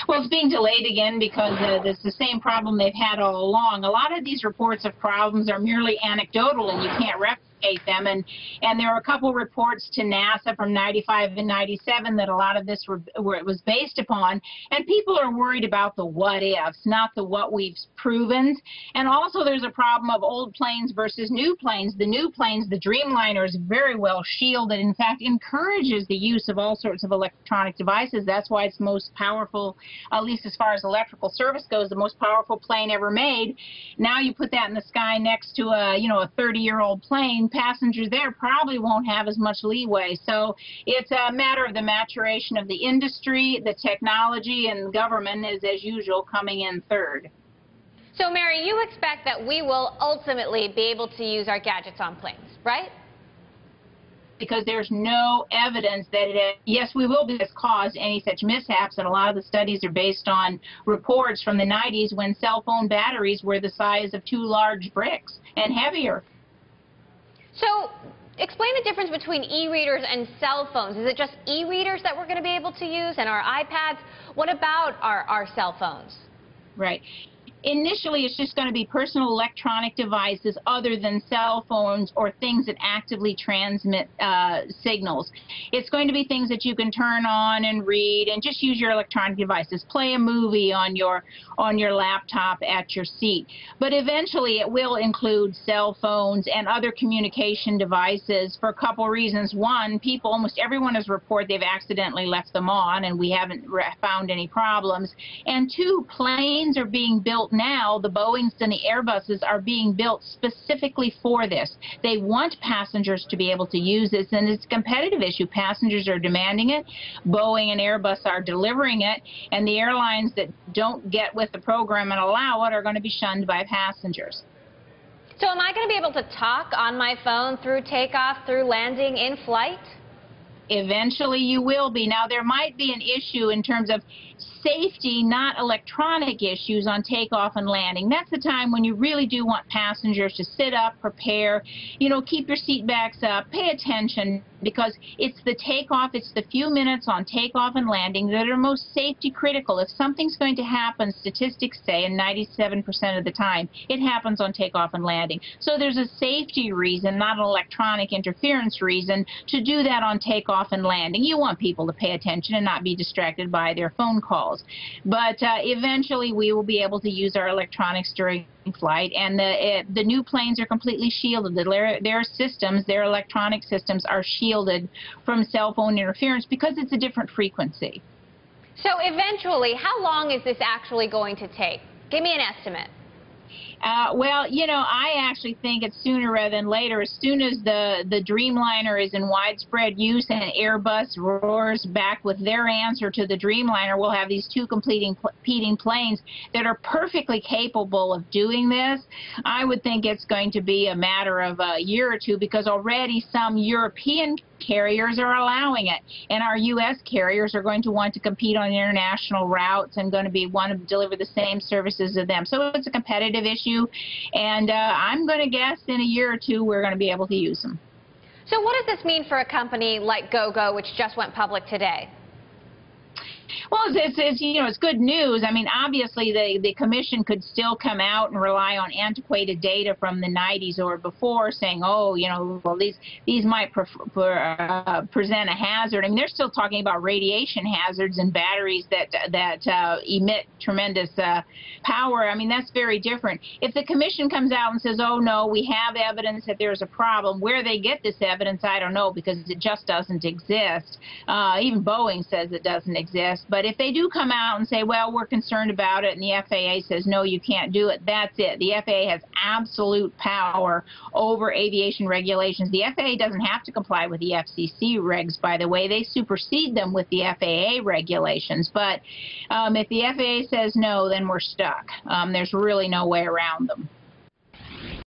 Well, it's being delayed again because it's the same problem they've had all along. A lot of these reports of problems are merely anecdotal, and you can't replicate them. And there are a couple reports to NASA from 95 and 97 that a lot of this was based upon. And people are worried about the what ifs, not the what we've proven. And also there's a problem of old planes versus new planes. The new planes, the Dreamliner, is very well shielded. In fact, encourages the use of all sorts of electronic devices. That's why it's most powerful, at least as far as electrical service goes, the most powerful plane ever made. Now you put that in the sky next to a 30-year-old plane, passengers there probably won't have as much leeway. So it's a matter of the maturation of the industry, the technology, and government is, as usual, coming in third. So, Mary, you expect that we will ultimately be able to use our gadgets on planes, right? Because there's no evidence that yes, we will be has caused any such mishaps, and a lot of the studies are based on reports from the 90s when cell phone batteries were the size of 2 large bricks and heavier. So, explain the difference between e-readers and cell phones. Is it just e-readers that we're going to be able to use and our iPads? What about our cell phones? Right. Initially, it's just going to be personal electronic devices other than cell phones or things that actively transmit signals. It's going to be things that you can turn on and read and just use your electronic devices. Play a movie on your laptop at your seat. But eventually, it will include cell phones and other communication devices for a couple reasons. One, almost everyone has reported they've accidentally left them on, and we haven't found any problems. And two, planes are being built now, the Boeings and the Airbuses are being built specifically for this. They want passengers to be able to use this, and it's a competitive issue. Passengers are demanding it. Boeing and Airbus are delivering it, and the airlines that don't get with the program and allow it are going to be shunned by passengers. So am I going to be able to talk on my phone through takeoff, through landing, in flight? Eventually you will be. Now, there might be an issue in terms of safety, not electronic issues on takeoff and landing. That's the time when you really do want passengers to sit up, prepare, keep your seat backs up, pay attention, because it's the takeoff, it's the few minutes on takeoff and landing that are most safety critical. If something's going to happen, statistics say, in 97% of the time, it happens on takeoff and landing. So there's a safety reason, not an electronic interference reason, to do that on takeoff and landing. You want people to pay attention and not be distracted by their phone calls. But eventually we will be able to use our electronics during flight, and the new planes are completely shielded. Their systems, their electronic systems, are shielded from cell phone interference because it's a different frequency. So eventually, how long is this actually going to take? Give me an estimate. Well, I actually think it's sooner rather than later. As soon as the Dreamliner is in widespread use and Airbus roars back with their answer to the Dreamliner, we'll have these two competing planes that are perfectly capable of doing this. I would think it's going to be a matter of a year or two, because already some European carriers are allowing it, and our U.S. carriers are going to want to compete on international routes and going to want to deliver the same services to them. So it's a competitive issue, and I'm going to guess in a year or two we're going to be able to use them. So what does this mean for a company like GoGo, which just went public today? Well, it's good news. I mean, obviously, the commission could still come out and rely on antiquated data from the 90s or before, saying, oh, well, these might present a hazard. I mean, they're still talking about radiation hazards and batteries that emit tremendous power. I mean, that's very different. If the commission comes out and says, oh, no, we have evidence that there's a problem, where they get this evidence, I don't know, because it just doesn't exist. Even Boeing says it doesn't exist. But if they do come out and say, well, we're concerned about it, and the FAA says, no, you can't do it, that's it. The FAA has absolute power over aviation regulations. The FAA doesn't have to comply with the FCC regs, by the way. They supersede them with the FAA regulations. But if the FAA says no, then we're stuck. There's really no way around them.